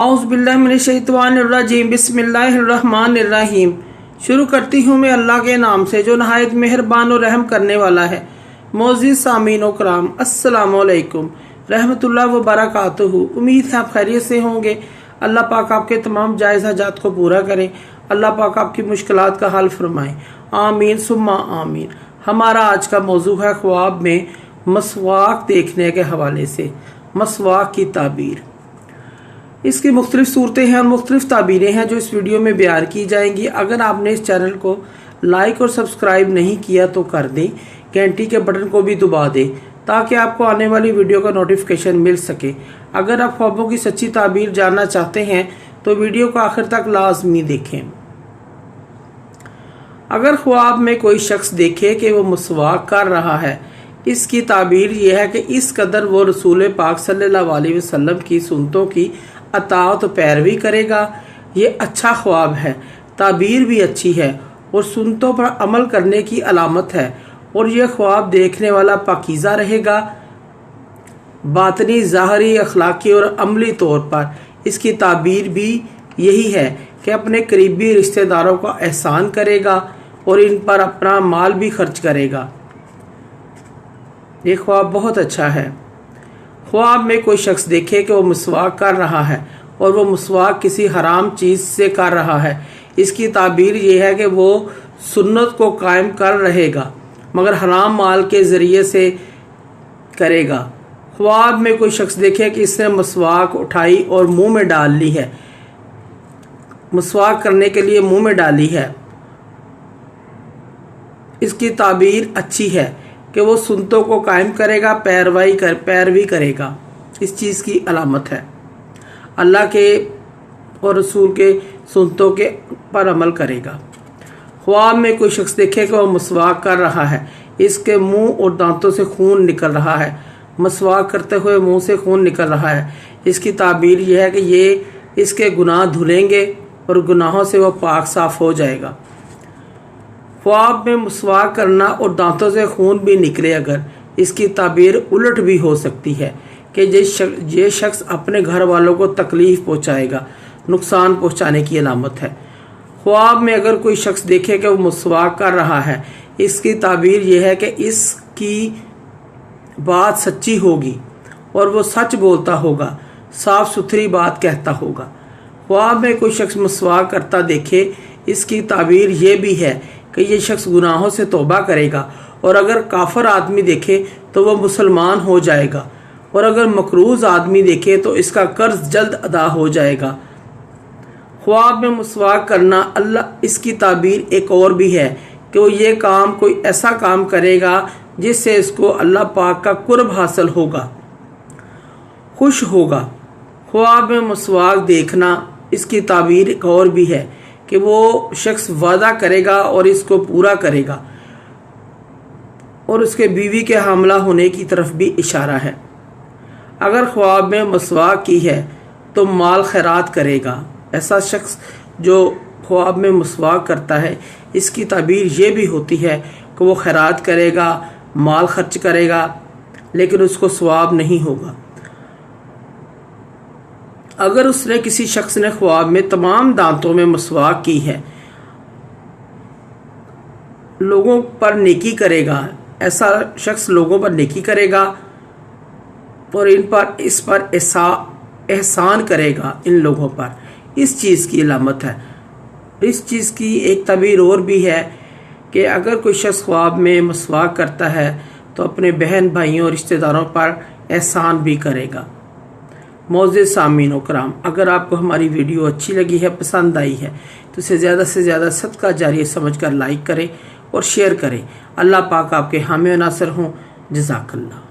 औज़ुबिल्लाहिमिनश्शैतानिर्रजीम बिस्मिल्लाहिर्रहमानिर्रहीम। शुरू करती हूँ मैं अल्लाह के नाम से जो नहायत मेहरबान और रहम करने वाला है। मोअज़्ज़िज़ सामीन व कराम, अस्सलामु अलैकुम रहमतुल्लाह व बरकातुहू। उम्मीद है आप खैरियत से होंगे। अल्लाह पाक आपके तमाम जायज़ हाजात को पूरा करे। अल्लाह पाक आपकी मुश्किलात का हल फरमाए। आमीन सुम्मा आमीन। हमारा आज का मौजू है ख्वाब में मसवाक देखने के हवाले से मसवाक की ताबीर। इसकी मुख्तलिफ सूरतें हैं और मुख्तलिफ ताबीरें हैं जो इस वीडियो में बयान की जाएंगी। अगर आपने इस चैनल को लाइक और सब्सक्राइब नहीं किया तो कर दें, घंटी के बटन को भी दबा दें ताकि आपको आने वाली वीडियो का नोटिफिकेशन मिल सके। अगर आप ख्वाबों की सच्ची ताबीर जानना चाहते हैं तो वीडियो को आखिर तक लाजमी देखें। अगर ख्वाब में कोई शख्स देखे कि वो मसवाक कर रहा है, इसकी ताबीर यह है कि इस कदर वो रसूल पाक सल्लल्लाहु अलैहि वसल्लम की सुन्नतों की अताअत पैरवी करेगा। ये अच्छा ख्वाब है, ताबीर भी अच्छी है और सुन्नतों पर अमल करने की अलामत है। और यह ख्वाब देखने वाला पाकीज़ा रहेगा। बातनी, ज़ाहरी, अखलाकी और अमली तौर पर इसकी ताबीर भी यही है कि अपने करीबी रिश्तेदारों का एहसान करेगा और इन पर अपना माल भी खर्च करेगा। ये ख्वाब बहुत अच्छा है। ख्वाब में कोई शख्स देखे कि वो मसवाक कर रहा है और वो मसवाक किसी हराम चीज़ से कर रहा है, इसकी ताबीर ये है कि वो सुन्नत को कायम कर रहेगा मगर हराम माल के ज़रिए से करेगा। ख्वाब में कोई शख्स देखे कि इसने मसवाक उठाई और मुंह में डाल ली है, मसवाक करने के लिए मुंह में डाली है, इसकी ताबीर अच्छी है कि वो सुन्नतों को कायम करेगा, पैरवी करेगा। इस चीज़ की अलामत है अल्लाह के और रसूल के सुन्नतों के पर अमल करेगा। ख्वाब में कोई शख्स देखे कि वो मसवाक कर रहा है, इसके मुंह और दांतों से खून निकल रहा है, मसवाक करते हुए मुंह से खून निकल रहा है, इसकी ताबीर यह है कि ये इसके गुनाह धुलेंगे और गुनाहों से वो पाक साफ हो जाएगा। ख्वाब में मसवाक करना और दांतों से खून भी निकले, अगर इसकी ताबीर उलट भी हो सकती है कि ये शख्स अपने घर वालों को तकलीफ पहुंचाएगा, नुकसान पहुंचाने की अलामत है। ख्वाब में अगर कोई शख्स देखे कि वो मसवाक कर रहा है, इसकी ताबीर यह है कि इसकी बात सच्ची होगी और वो सच बोलता होगा, साफ सुथरी बात कहता होगा। ख्वाब में कोई शख्स मसवाक करता देखे, इसकी ताबीर ये भी है कि ये शख्स गुनाहों से तौबा करेगा और अगर काफिर आदमी देखे तो वह मुसलमान हो जाएगा और अगर मकरूज आदमी देखे तो इसका कर्ज जल्द अदा हो जाएगा। ख्वाब में मसवाक करना अल्लाह इसकी ताबीर एक और भी है कि वो ये काम कोई ऐसा काम करेगा जिससे इसको अल्लाह पाक का कुर्ब हासिल होगा, खुश होगा। ख्वाब में मसवाक देखना इसकी ताबीर एक और भी है कि वो शख्स वादा करेगा और इसको पूरा करेगा और उसके बीवी के हामला होने की तरफ भी इशारा है। अगर ख्वाब में मसवाक की है तो माल खैरात करेगा। ऐसा शख्स जो ख्वाब में मसवाक करता है, इसकी ताबीर ये भी होती है कि वो खैरात करेगा, माल खर्च करेगा, लेकिन उसको सवाब नहीं होगा। अगर उसने किसी शख्स ने ख्वाब में तमाम दांतों में मसवाक की है, लोगों पर नेकी करेगा, ऐसा शख्स लोगों पर नेकी करेगा और इस पर एहसान करेगा, इन लोगों पर, इस चीज़ की अलामत है। इस चीज़ की एक ताबीर और भी है कि अगर कोई शख्स ख्वाब में मसवाक करता है तो अपने बहन भाइयों और रिश्तेदारों पर एहसान भी करेगा। मोअज़्ज़िज़ सामीन व कराम, अगर आपको हमारी वीडियो अच्छी लगी है, पसंद आई है तो इसे ज़्यादा से ज़्यादा सदका जारिया समझकर लाइक करें और शेयर करें। अल्लाह पाक आपके हामी व नासिर हों। जज़ाकल्लाह।